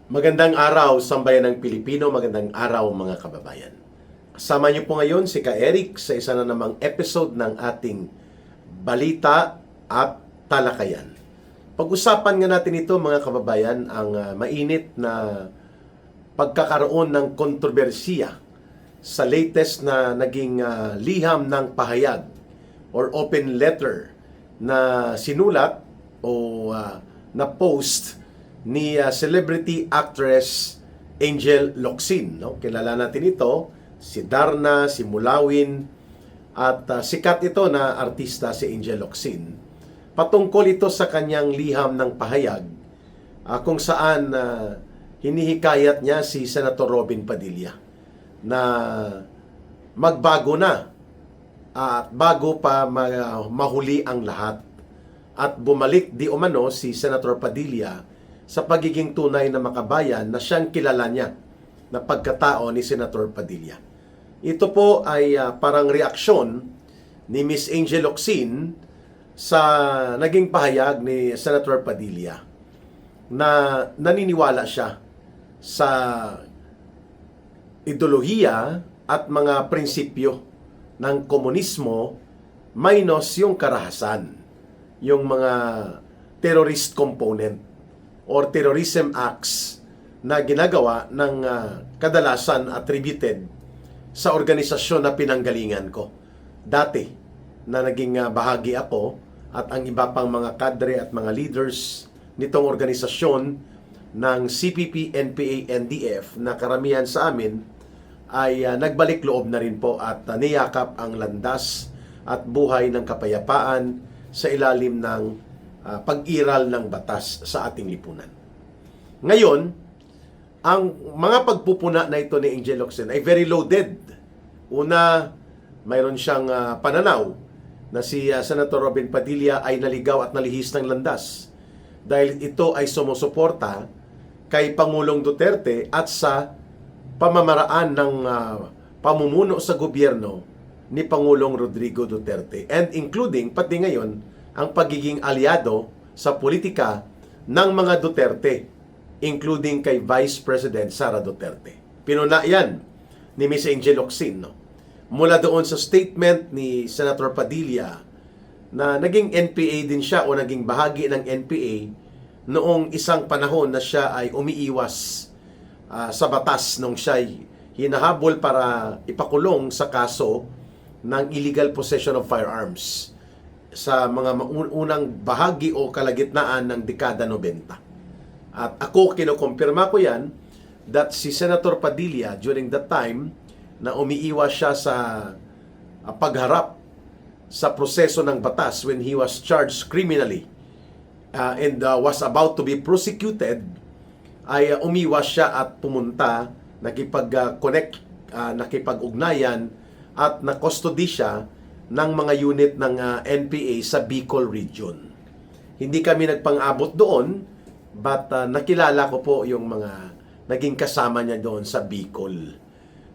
Magandang araw, sambayan ng Pilipino. Magandang araw, mga kababayan. Kasama niyo po ngayon si Ka Eric sa isa na namang episode ng ating Balita at Talakayan. Pag-usapan nga natin ito, mga kababayan, ang mainit na pagkakaroon ng kontrobersiya sa latest na naging liham ng pahayag or open letter na sinulat o na post ni celebrity actress Angel Locsin. No? Kilala natin ito, si Darna, si Mulawin, at sikat ito na artista si Angel Locsin. Patungkol ito sa kanyang liham ng pahayag kung saan hinihikayat niya si Senator Robin Padilla na magbago na at bago pa mahuli ang lahat at bumalik di umano si Senator Padilla sa pagiging tunay na makabayan na siyang kilala niya na pagkatao ni Senator Padilla. Ito po ay parang reaksyon ni Miss Angel Locsin sa naging pahayag ni Senator Padilla na naniniwala siya sa ideolohiya at mga prinsipyo ng komunismo minus yung karahasan, yung mga terrorist component or terrorism acts na ginagawa ng kadalasan attributed sa organisasyon na pinanggalingan ko. Dati na naging bahagi ako at ang iba pang mga kadre at mga leaders nitong organisasyon ng CPP, NPA, NDF na karamihan sa amin ay nagbalik loob na rin po at niyakap ang landas at buhay ng kapayapaan sa ilalim ng pag-iral ng batas sa ating lipunan. Ngayon, ang mga pagpupuna na ito ni Angel Locsin ay very loaded. Una, mayroon siyang pananaw na si Senator Robin Padilla ay naligaw at nalihis ng landas dahil ito ay sumusuporta kay Pangulong Duterte at sa pamamaraan ng pamumuno sa gobyerno ni Pangulong Rodrigo Duterte, and including pati ngayon ang pagiging aliado sa politika ng mga Duterte, including kay Vice President Sara Duterte. Pinuna yan ni Miss Angel Locsin, no? Mula doon sa statement ni Senator Padilla na naging NPA din siya o naging bahagi ng NPA noong isang panahon na siya ay umiiwas sa batas nung siya ay hinahabol para ipakulong sa kaso ng illegal possession of firearms sa mga unang bahagi o kalagitnaan ng dekada 90. At ako, kinukumpirma ko yan that si Senator Padilla during that time na umiiwas siya sa pagharap sa proseso ng batas when he was charged criminally and was about to be prosecuted, ay umiwas siya at pumunta, nakipag-connect, nakipag-ugnayan at nakustody siya ng mga unit ng NPA sa Bicol region. Hindi kami nagpang-abot doon, but nakilala ko po yung mga naging kasama niya doon sa Bicol.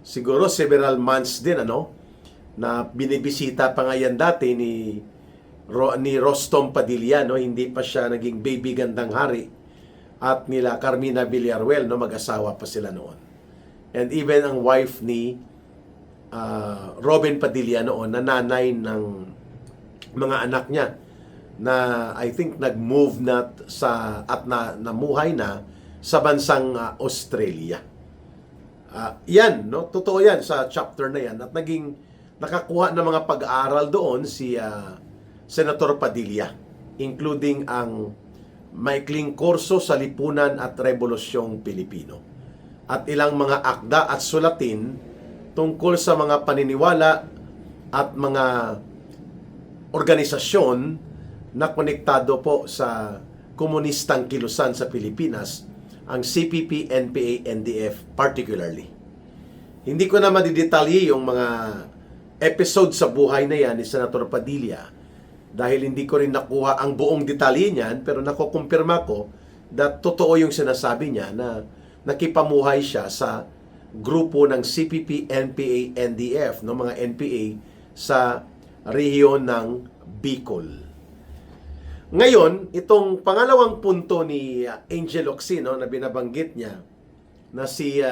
Siguro several months din na binibisita pa nga yan dati ni Rostom Padilla, no? Hindi pa siya naging baby gandang hari, at nila Carmina Villaruel, no? Mag-asawa pa sila noon. And even ang wife ni Robin Padilla noon, na nanay ng mga anak niya na I think nag-move na at namuhay na sa bansang Australia. Yan, no? Totoo yan sa chapter na yan, at naging nakakuha ng mga pag-aaral doon si Senator Padilla, including ang maikling kurso sa lipunan at Rebolusyong Pilipino at ilang mga akda at sulatin tungkol sa mga paniniwala at mga organisasyon na konektado po sa komunistang kilusan sa Pilipinas, ang CPP, NPA, NDF particularly. Hindi ko na madidetalye yung mga episode sa buhay na yan ni Senator Padilla dahil hindi ko rin nakuha ang buong detalye niyan, pero nakukumpirma ko that totoo yung sinasabi niya na nakipamuhay siya sa grupo ng CPP, NPA, NDF, no, mga NPA sa rehiyon ng Bicol. Ngayon, itong pangalawang punto ni Angel Oxino na binabanggit niya na si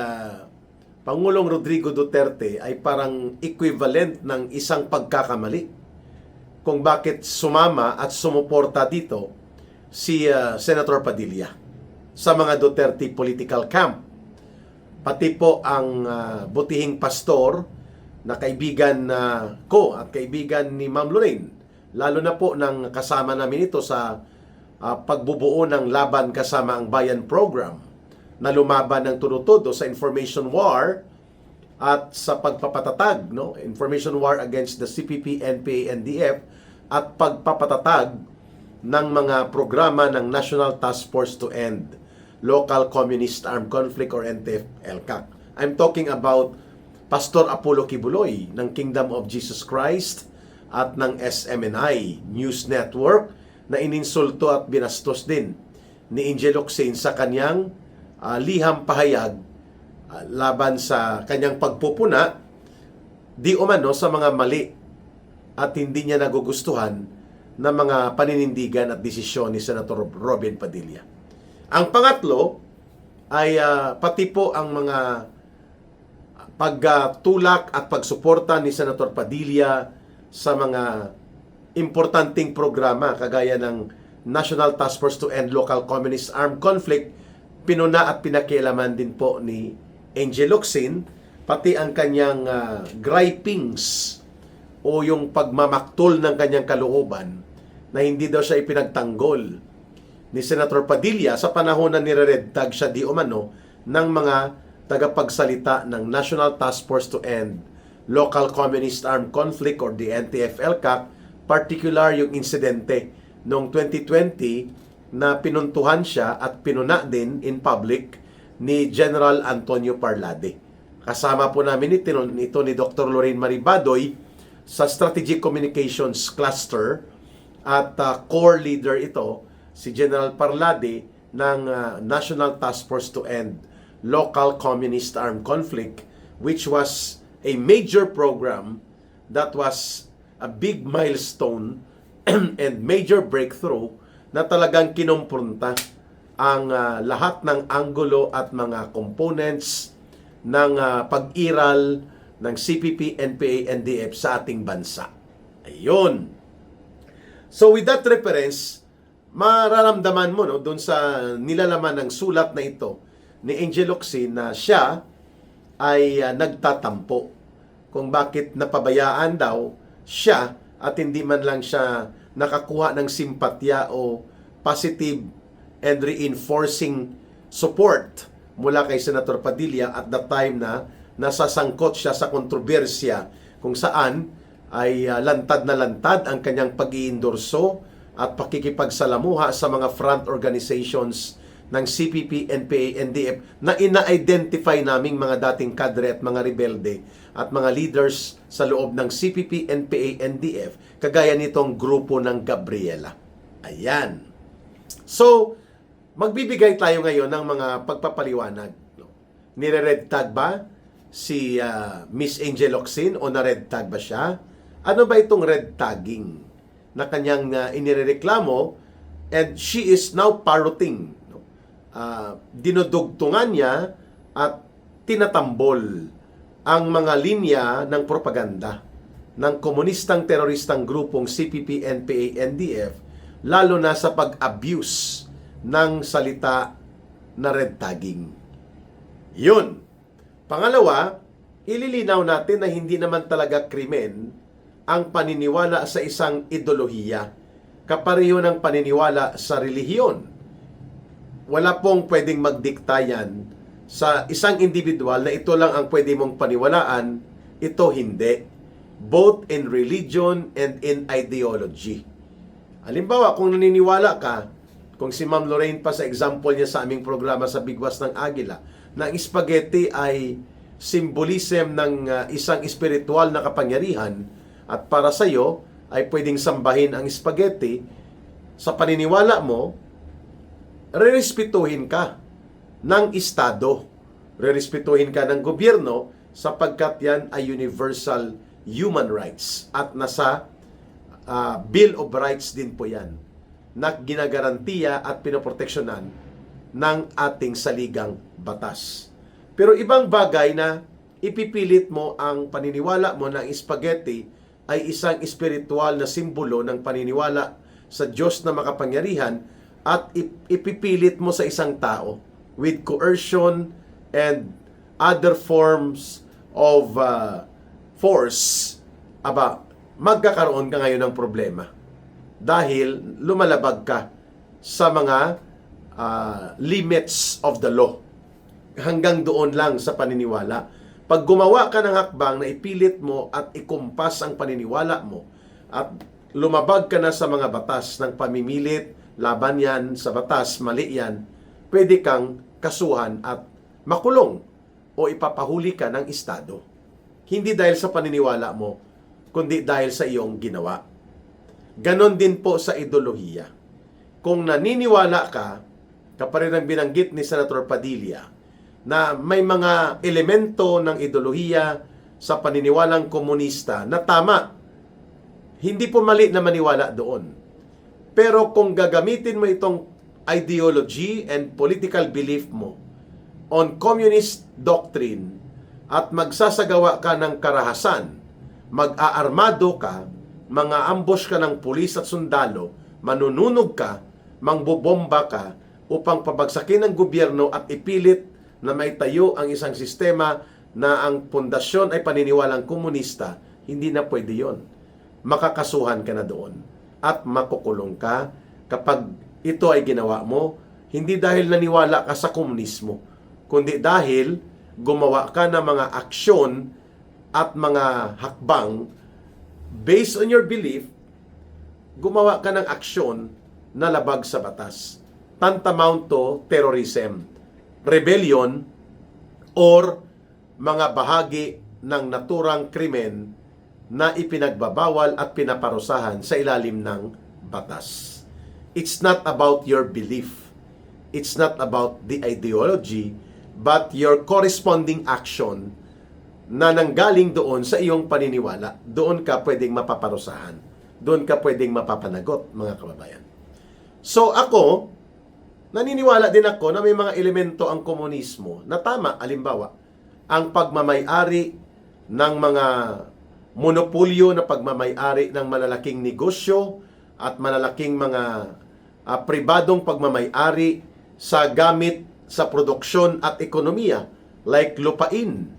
Pangulong Rodrigo Duterte ay parang equivalent ng isang pagkakamali kung bakit sumama at sumuporta dito si Senator Padilla sa mga Duterte political camp. Pati po ang butihing pastor na kaibigan ko at kaibigan ni Ma'am Lorraine, lalo na po ng kasama namin ito sa pagbubuo ng Laban Kasama ang Bayan program na lumaban ng turutodo sa information war at sa pagpapatatag, no? Information war against the CPP, NPA, NDF at pagpapatatag ng mga programa ng National Task Force to End Local Communist Armed Conflict or NTF-ELCAC. I'm talking about Pastor Apollo Kibuloy ng Kingdom of Jesus Christ at ng SMNI News Network na ininsulto at binastos din ni Angel Oxin sa kanyang liham pahayag laban sa kanyang pagpupuna di umano sa mga mali at hindi niya nagugustuhan na mga paninindigan at desisyon ni Senator Robin Padilla. Ang pangatlo ay pati po ang mga pagtulak at pagsuporta ni Senator Padilla sa mga importanteng programa kagaya ng National Task Force to End Local Communist Armed Conflict, pinuna at pinakialaman din po ni Angel Oxin, pati ang kanyang gripings o yung pagmamaktol ng kanyang kalooban na hindi daw siya ipinagtanggol ni Senator Padilla sa panahon na nire-red tag siya di umano ng mga tagapagsalita ng National Task Force to End Local Communist Armed Conflict or the NTF-ELCAC, particular yung insidente noong 2020 na pinuntuhan siya at pinuna din in public ni General Antonio Parlade. Kasama po namin ito ni Dr. Lorraine Maribadoy sa Strategic Communications Cluster at core leader ito si General Parlade ng National Task Force to End Local Communist Armed Conflict, which was a major program that was a big milestone and major breakthrough na talagang kinumpronta ang lahat ng anggulo at mga components ng pag-iral ng CPP, NPA, NDF sa ating bansa. Ayun. So with that reference, mararamdaman mo doon sa nilalaman ng sulat na ito ni Angel Oxin na siya ay nagtatampo kung bakit napabayaan daw siya at hindi man lang siya nakakuha ng simpatya o positive and reinforcing support mula kay Senator Padilla at the time na nasasangkot siya sa kontrobersya kung saan ay lantad na lantad ang kanyang pag-iendorso at pakikipagsalamuha sa mga front organizations ng CPP, NPA, NDF na ina-identify naming mga dating kadre at mga rebelde at mga leaders sa loob ng CPP, NPA, NDF kagaya nitong grupo ng Gabriela. Ayan. So, magbibigay tayo ngayon ng mga pagpapaliwanag. Nire-red tag ba si Miss Angel Oxin o na-red tag ba siya? Ano ba itong red tagging na kanyang inireklamo and she is now parroting? Dinudugtungan niya at tinatambol ang mga linya ng propaganda ng komunistang teroristang grupong CPP, NPA, NDF lalo na sa pag-abuse ng salita na red tagging. Yun. Pangalawa, ililinaw natin na hindi naman talaga krimen ang paniniwala sa isang ideolohiya, kapareho ng paniniwala sa relihiyon. Wala pong pwedeng magdikta yan sa isang individual na ito lang ang pwede mong paniwalaan, ito hindi. Both in religion and in ideology. Halimbawa, kung naniniwala ka, kung si Ma'am Lorraine pa sa example niya sa aming programa sa Bigwas ng Agila, na ang spaghetti ay symbolism ng isang espiritual na kapangyarihan at para sa iyo ay pwedeng sambahin ang spaghetti, sa paniniwala mo, rerespetuhin ka ng Estado, rerespetuhin ka ng gobyerno sapagkat yan ay universal human rights at nasa Bill of Rights din po yan. na ginagarantiya at pinoproteksyonan ng ating saligang batas. Pero ibang bagay na ipipilit mo ang paniniwala mo na ang spaghetti ay isang espiritual na simbolo ng paniniwala sa Diyos na makapangyarihan at ipipilit mo sa isang tao with coercion and other forms of force, magkakaroon ka ngayon ng problema dahil lumalabag ka sa mga limits of the law. Hanggang doon lang sa paniniwala. Pag gumawa ka ng hakbang na ipilit mo at ikumpas ang paniniwala mo at lumabag ka na sa mga batas ng pamimilit, laban yan sa batas, mali yan, pwede kang kasuhan at makulong o ipapahuli ka ng Estado. Hindi dahil sa paniniwala mo, kundi dahil sa iyong ginawa. Ganon din po sa ideolohiya. Kung naniniwala ka, kaparin ang binanggit ni Senator Padilla, na may mga elemento ng ideolohiya sa paniniwalang komunista na tama. Hindi po mali na maniwala doon. Pero kung gagamitin mo itong ideology and political belief mo on communist doctrine at magsasagawa ka ng karahasan, mag-aarmado ka, mga ambush ka ng pulis at sundalo, manununog ka, mangbobomba ka upang pabagsakin ng gobyerno at ipilit na may tayo ang isang sistema na ang pundasyon ay paniniwalang komunista, hindi na pwede yon. Makakasuhan ka na doon at makukulong ka kapag ito ay ginawa mo, hindi dahil naniwala ka sa komunismo, kundi dahil gumawa ka ng mga aksyon at mga hakbang based on your belief, gumawa ka ng aksyon na labag sa batas. Tantamount to terrorism, rebellion, or mga bahagi ng naturang krimen na ipinagbabawal at pinaparusahan sa ilalim ng batas. It's not about your belief. It's not about the ideology, but your corresponding action na nanggaling doon sa iyong paniniwala. Doon ka pwedeng mapaparusahan. Doon ka pwedeng mapapanagot, mga kababayan. So ako, naniniwala din ako na may mga elemento ang komunismo na tama, alimbawa, ang pagmamay-ari ng mga monopolyo na pagmamay-ari ng malalaking negosyo at malalaking mga pribadong pagmamay-ari sa gamit sa produksyon at ekonomiya like lupain,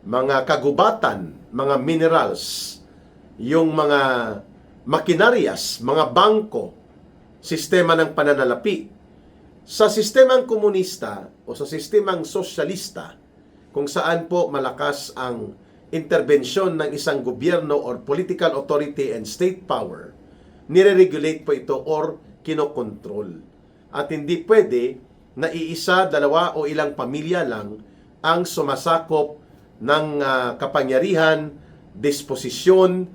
mga kagubatan, mga minerals, yung mga makinarias, mga bangko, sistema ng pananalapi. Sa sistemang komunista o sa sistemang sosyalista, kung saan po malakas ang interbensyon ng isang gobyerno or political authority and state power, nire-regulate po ito or kinokontrol. At hindi pwede na iisa, dalawa o ilang pamilya lang ang sumasakop ng kapangyarihan, disposisyon,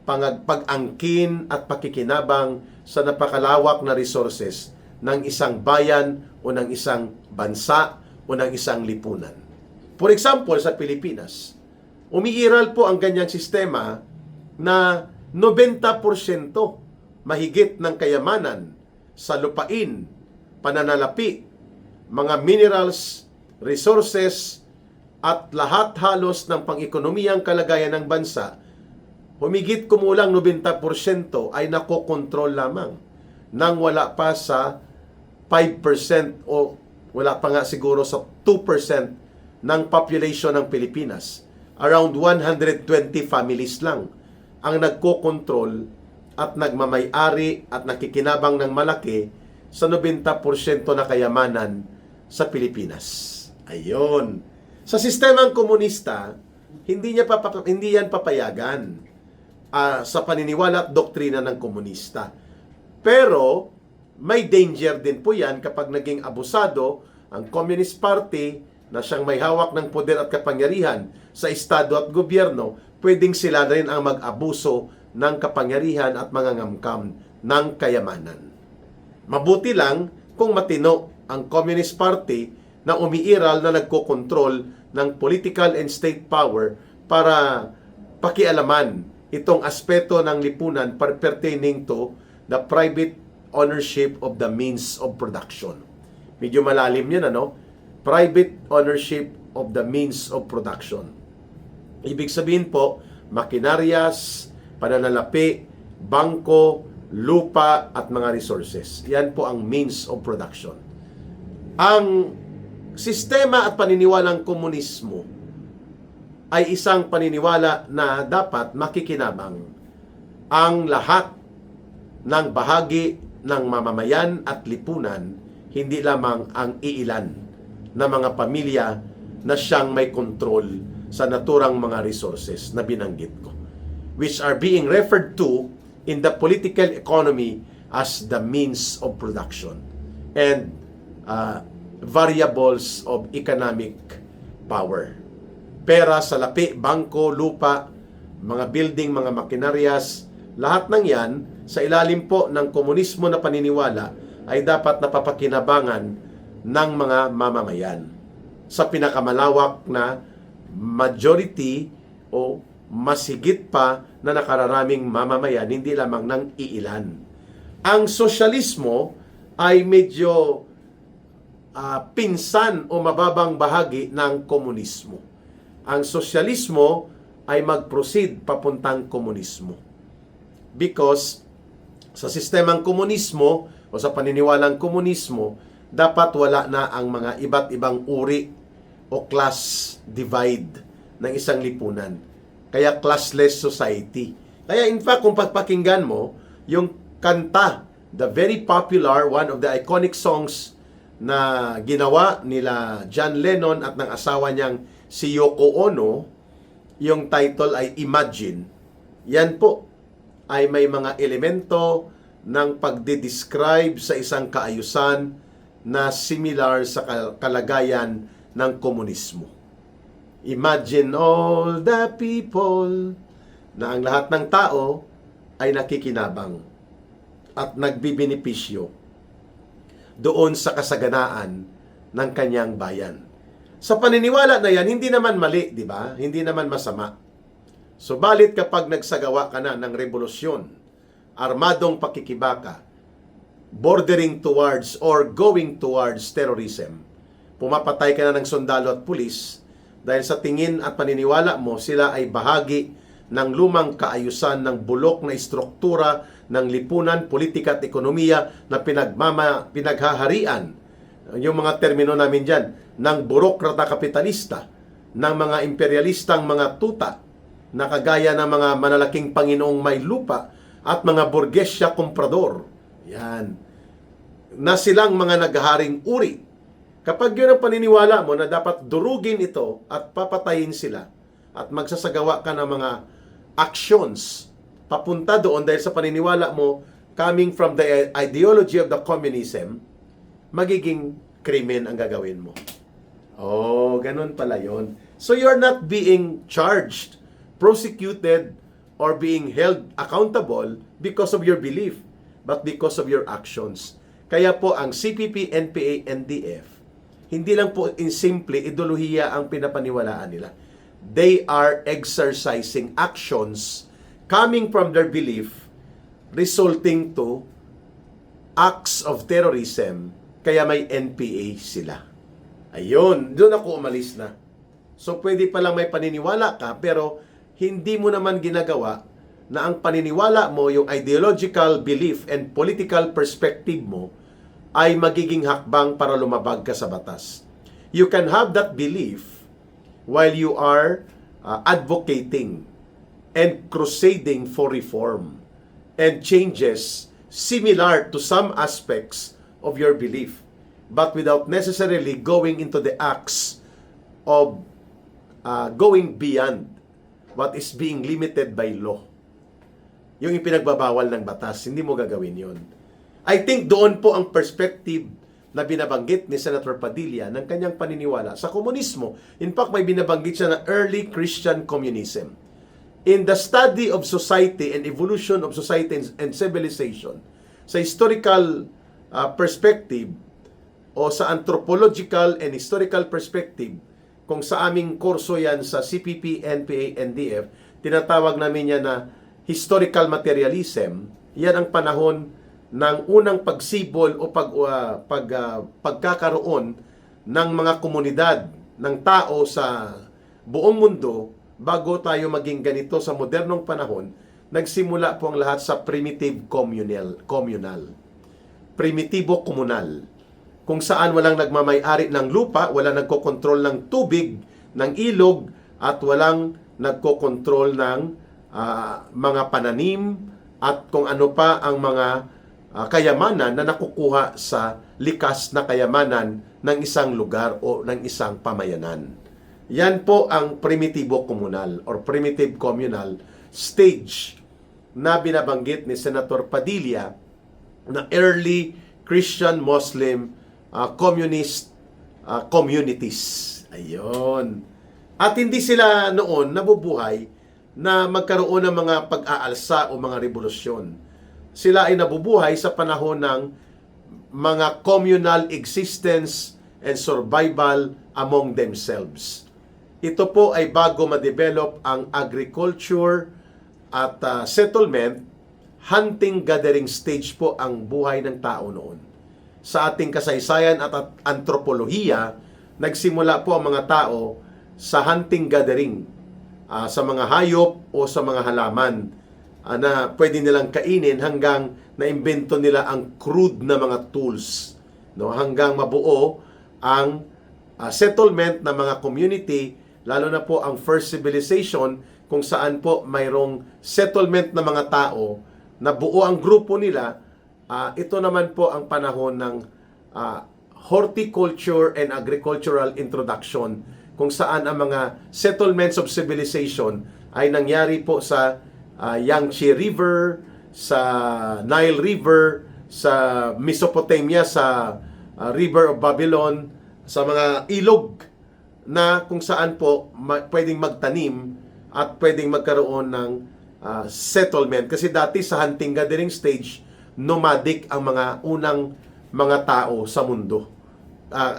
pag-angkin at pakikinabang sa napakalawak na resources ng isang bayan o ng isang bansa o ng isang lipunan. For example, sa Pilipinas, umiiral po ang ganyang sistema na 90% mahigit ng kayamanan sa lupain, pananalapi, mga minerals, resources, at lahat halos ng pang-ekonomiyang kalagayan ng bansa, humigit kumulang 90% ay nakokontrol lamang nang wala pa sa 5% o wala pa nga siguro sa 2% ng population ng Pilipinas. Around 120 families lang ang nagkokontrol at nagmamay-ari at nakikinabang ng malaki sa 90% na kayamanan sa Pilipinas. Ayun. Sa sistemang komunista, hindi yan papayagan sa paniniwala at doktrina ng komunista. Pero may danger din po yan kapag naging abusado ang Communist Party na siyang may hawak ng poder at kapangyarihan sa estado at gobyerno, pwedeng sila rin ang mag-abuso ng kapangyarihan at mangangamkam ng kayamanan. Mabuti lang kung matino ang Communist Party na umiiral na nagkokontrol ng political and state power para pakialaman itong aspeto ng lipunan pertaining to the private ownership of the means of production. Medyo malalim yun, ano? Private ownership of the means of production. Ibig sabihin po, makinaryas, pananalapi, bangko, lupa, at mga resources. Yan po ang means of production. Ang sistema at paniniwalang komunismo ay isang paniniwala na dapat makikinabang ang lahat ng bahagi ng mamamayan at lipunan, hindi lamang ang iilan na mga pamilya na siyang may kontrol sa naturang mga resources na binanggit ko, which are being referred to in the political economy as the means of production and variables of economic power. Pera, salapi, bangko, lupa, mga building, mga makinaryas, lahat ng yan sa ilalim po ng komunismo na paniniwala ay dapat napapakinabangan ng mga mamamayan sa pinakamalawak na majority o masigit pa na nakararaming mamamayan, hindi lamang ng iilan. Ang sosyalismo ay medyo pinsan o mababang bahagi ng komunismo. Ang sosyalismo ay mag-proceed papuntang komunismo. Because sa sistemang komunismo o sa paniniwalang komunismo, dapat wala na ang mga iba't ibang uri o class divide ng isang lipunan. Kaya classless society. Kaya in fact, kung pagpakinggan mo, yung kanta, the very popular, one of the iconic songs na ginawa nila John Lennon at ng asawa niyang si Yoko Ono, yung title ay Imagine. Yan po ay may mga elemento ng pagde-describe sa isang kaayusan na similar sa kalagayan ng komunismo. Imagine all the people na ang lahat ng tao ay nakikinabang at nagbibinipisyo doon sa kasaganaan ng kanyang bayan. Sa paniniwala na yan, hindi naman mali, di ba? Hindi naman masama. Subalit kapag nagsagawa ka na ng revolusyon, armadong pakikibaka, bordering towards or going towards terrorism, pumapatay ka na ng sundalo at pulis dahil sa tingin at paniniwala mo sila ay bahagi ng lumang kaayusan ng bulok na istruktura ng lipunan, politika at ekonomiya na pinaghaharian, yung mga termino namin dyan, ng burokrata kapitalista, ng mga imperialistang mga tuta, na kagaya ng mga manalaking panginoong may lupa at mga burgesya komprador. Yan. Na silang mga naghaharing uri. Kapag yun ang paniniwala mo na dapat durugin ito at papatayin sila at magsasagawa ka ng mga actions papunta doon dahil sa paniniwala mo coming from the ideology of the communism, magiging krimen ang gagawin mo. Oh, ganun pala yun. So you're not being charged, prosecuted, or being held accountable because of your belief, but because of your actions. Kaya po ang CPP, NPA, NDF, hindi lang po in simple ideolohiya ang pinapaniwalaan nila. They are exercising actions coming from their belief, resulting to acts of terrorism, kaya may NPA sila. Ayun, doon ako umalis na. So pwede palang may paniniwala ka, pero hindi mo naman ginagawa na ang paniniwala mo, yung ideological belief and political perspective mo, ay magiging hakbang para lumabag ka sa batas. You can have that belief while you are advocating and crusading for reform and changes similar to some aspects of your belief, but without necessarily going into the acts of going beyond what is being limited by law. Yung ipinagbabawal ng batas, hindi mo gagawin yun. I think doon po ang perspective na binabanggit ni Senator Padilla ng kanyang paniniwala sa komunismo. In fact, may binabanggit siya na early Christian communism. In the study of society and evolution of society and civilization, sa historical perspective o sa anthropological and historical perspective, kung sa aming kurso yan sa CPP, NPA, NDF, tinatawag namin yan na historical materialism. Yan ang panahon ng unang pagsibol o pagkakaroon ng mga komunidad ng tao sa buong mundo bago tayo maging ganito sa modernong panahon. Nagsimula po ang lahat sa primitive communal. Primitibo komunal. Kung saan walang nagmamay-ari ng lupa, walang nagkokontrol ng tubig, ng ilog, at walang nagkokontrol ng mga pananim at kung ano pa ang mga kayamanan na nakukuha sa likas na kayamanan ng isang lugar o ng isang pamayanan. Yan po ang primitibo komunal or primitive communal stage na binabanggit ni Senator Padilla na early Christian Muslim communist communities. Ayun. At hindi sila noon nabubuhay na magkaroon ng mga pag-aalsa o mga revolusyon. Sila ay nabubuhay sa panahon ng mga communal existence and survival among themselves. Ito po ay bago ma-develop ang agriculture at settlement, hunting gathering stage po ang buhay ng tao noon. Sa ating kasaysayan at antropolohiya, nagsimula po ang mga tao sa hunting gathering, sa mga hayop o sa mga halaman na pwede nilang kainin hanggang naimbento nila ang crude na mga tools, no? Hanggang mabuo ang settlement ng mga community, lalo na po ang first civilization kung saan po mayroong settlement ng mga tao na buo ang grupo nila. Ito naman po ang panahon ng horticulture and agricultural introduction, kung saan ang mga settlements of civilization ay nangyari po sa Yangtze River, sa Nile River, sa Mesopotamia, sa River of Babylon, sa mga ilog na kung saan po pwedeng magtanim at pwedeng magkaroon ng settlement. Kasi dati sa hunting gathering stage, nomadic ang mga unang mga tao sa mundo.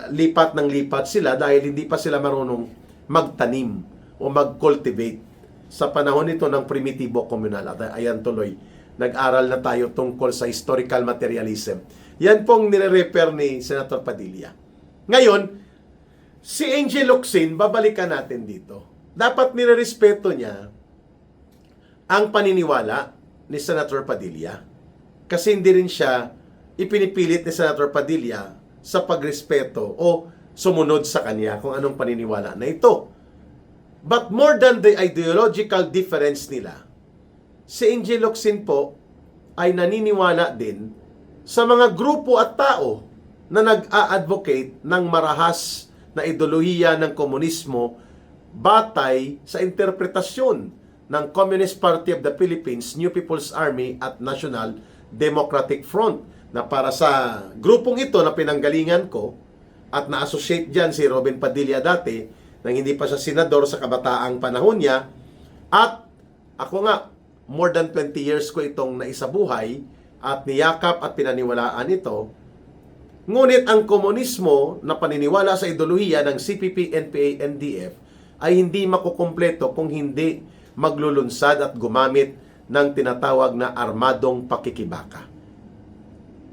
Lipat ng lipat sila dahil hindi pa sila marunong magtanim o mag-cultivate sa panahon nito ng primitibo communal. At ayan tuloy, nag-aral na tayo tungkol sa historical materialism. Yan pong nire-refer ni Senator Padilla. Ngayon, si Angel Locsin, babalikan natin dito. Dapat nire-respeto niya ang paniniwala ni Senator Padilla. Kasi hindi rin siya ipinipilit ni Senator Padilla sa pagrespeto o sumunod sa kanya kung anong paniniwala na ito. But more than the ideological difference nila, si Angel Locsin po ay naniniwala din sa mga grupo at tao na nag-a-advocate ng marahas na ideolohiya ng komunismo batay sa interpretasyon ng Communist Party of the Philippines, New People's Army at National Democratic Front, na para sa grupong ito na pinanggalingan ko at na-associate dyan si Robin Padilla dati nang hindi pa siya senador sa kabataang panahon niya, at ako nga more than 20 years ko itong naisabuhay at niyakap at pinaniwalaan ito. Ngunit ang komunismo na paniniwala sa ideolohiya ng CPP, NPA, NDF ay hindi makukumpleto kung hindi maglulunsad at gumamit ng tinatawag na armadong pakikibaka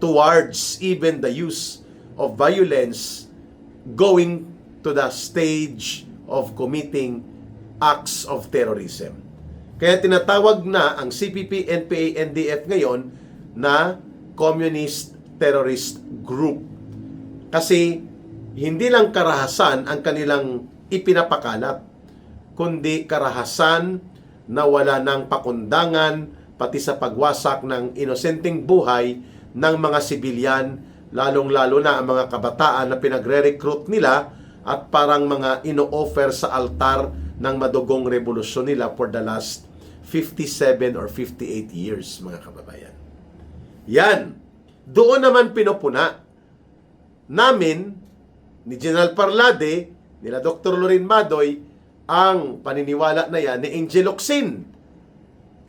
towards even the use of violence, going to the stage of committing acts of terrorism. Kaya tinatawag na ang CPP, NPA, NDF ngayon na Communist Terrorist Group. Kasi hindi lang karahasan ang kanilang ipinapakalat, kundi karahasan na wala ng pakundangan pati sa pagwasak ng inosenteng buhay ng mga sibilyan, lalong-lalo na ang mga kabataan na pinagre-recruit nila at parang mga ino-offer sa altar ng madugong revolusyon nila for the last 57 or 58 years, mga kababayan. Yan. Doon naman pinupuna namin ni General Parlade, nila Dr. Lorin Madoy, ang paniniwala na yan ni Angel Locsin.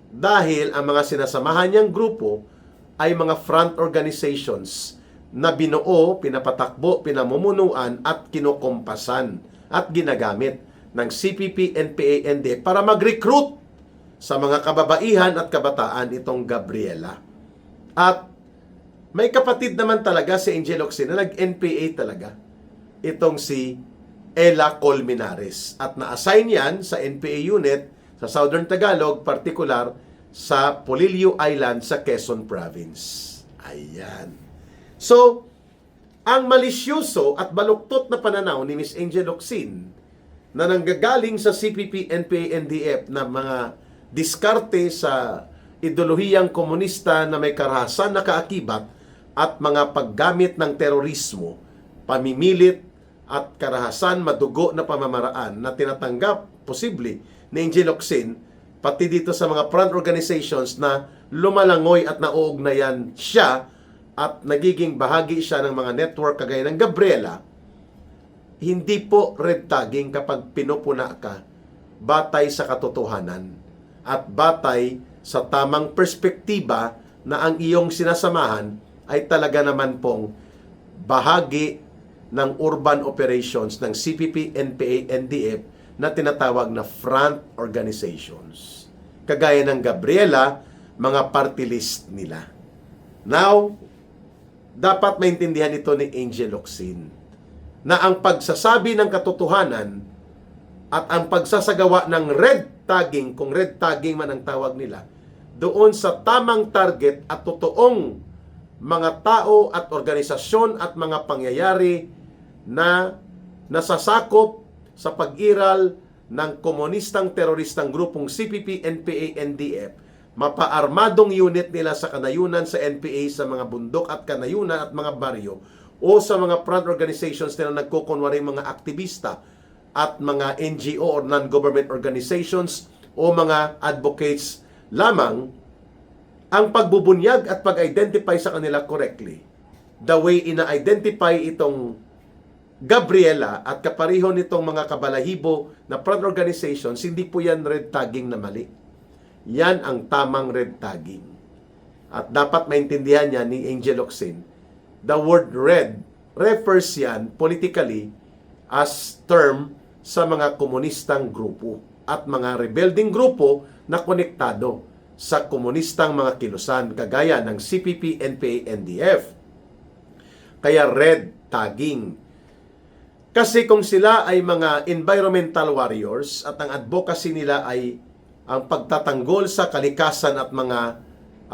Dahil ang mga sinasamahan niyang grupo ay mga front organizations na binuo, pinapatakbo, pinamumunuan at kinukumpasan at ginagamit ng CPP, NPA, NDF para mag-recruit sa mga kababaihan at kabataan itong Gabriela. At May kapatid naman talaga si Angel Locsin na nag-NPA talaga. Itong si Ella Colmenares. At na-assign yan sa NPA unit sa Southern Tagalog, particular sa Polillo Island sa Quezon Province. Ayan. So, ang malisyoso at baluktot na pananaw ni Miss Angel Locsin na nanggagaling sa CPP, NPA, NDF na mga diskarte sa ideolohiyang komunista na may karahasan na kaakibat at mga paggamit ng terorismo, pamimilit at karahasan madugo na pamamaraan na tinatanggap posible ni Angel Locsin pati dito sa mga front organizations na lumalangoy at nauugnayan siya at nagiging bahagi siya ng mga network kagaya ng Gabriela. Hindi po red tagging kapag pinupuna ka batay sa katotohanan at batay sa tamang perspektiba na ang iyong sinasamahan ay talaga naman pong bahagi ng urban operations ng CPP, NPA, NDF na tinatawag na front organizations. Kagaya ng Gabriela, mga party list nila. Now, dapat maintindihan ito ni Angel Locsin na ang pagsasabi ng katotohanan at ang pagsasagawa ng red tagging, kung red tagging man ang tawag nila, doon sa tamang target at totoong mga tao at organisasyon at mga pangyayari na nasasakop sa pag-iral ng komunistang teroristang grupong CPP, NPA, NDF, mapaarmadong unit nila sa kanayunan sa NPA sa mga bundok at kanayunan at mga baryo o sa mga front organizations nila nagkukunwari mga aktivista at mga NGO or non-government organizations o mga advocates lamang, ang pagbubunyag at pag-identify sa kanila correctly, the way ina-identify itong Gabriela at kapariho nitong mga kabalahibo na front organizations, hindi po yan red tagging na mali. Yan ang tamang red tagging. At dapat maintindihan niya ni Angel Locsin, the word red refers yan politically as term sa mga komunistang grupo at mga rebelding grupo na konektado sa komunistang mga kilusan kagaya ng CPP, NPA, NDF. Kaya red tagging. Kasi kung sila ay mga environmental warriors at ang advocacy nila ay ang pagtatanggol sa kalikasan at mga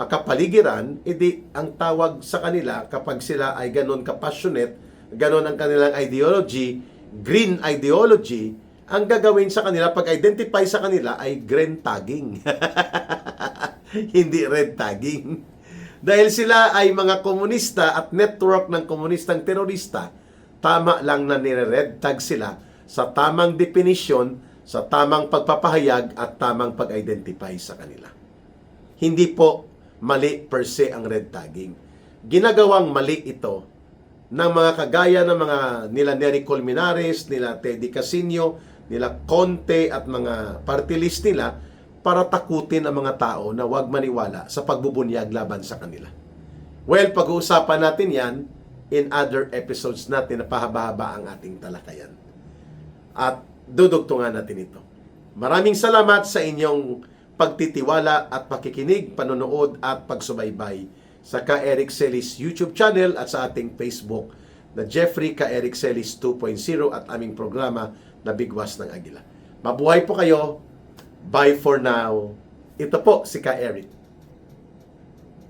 kapaligiran, edi ang tawag sa kanila kapag sila ay ganon ka-passionate, ganon ang kanilang ideology, green ideology, ang gagawin sa kanila, pag-identify sa kanila ay green tagging. Hindi red tagging. Dahil sila ay mga komunista at network ng komunistang terorista, tama lang na nire-red tag sila sa tamang definisyon, sa tamang pagpapahayag at tamang pag-identify sa kanila. Hindi po mali per se ang red tagging. Ginagawang mali ito ng mga kagaya ng mga nila Nery Colmenares, nila Teddy Casino, nila Conte at mga party list nila para takutin ang mga tao na huwag maniwala sa pagbubunyag laban sa kanila. Well, pag-uusapan natin yan in other episodes natin na pahaba-haba ang ating talakayan. At dudugtungan natin ito. Maraming salamat sa inyong pagtitiwala at pakikinig, panonood at pagsubaybay sa Ka Eric Celis YouTube channel at sa ating Facebook na Jeffrey Ka Eric Celis 2.0 at aming programa na Bigwas ng Agila. Mabuhay po kayo. Bye for now. Ito po si Ka Eric.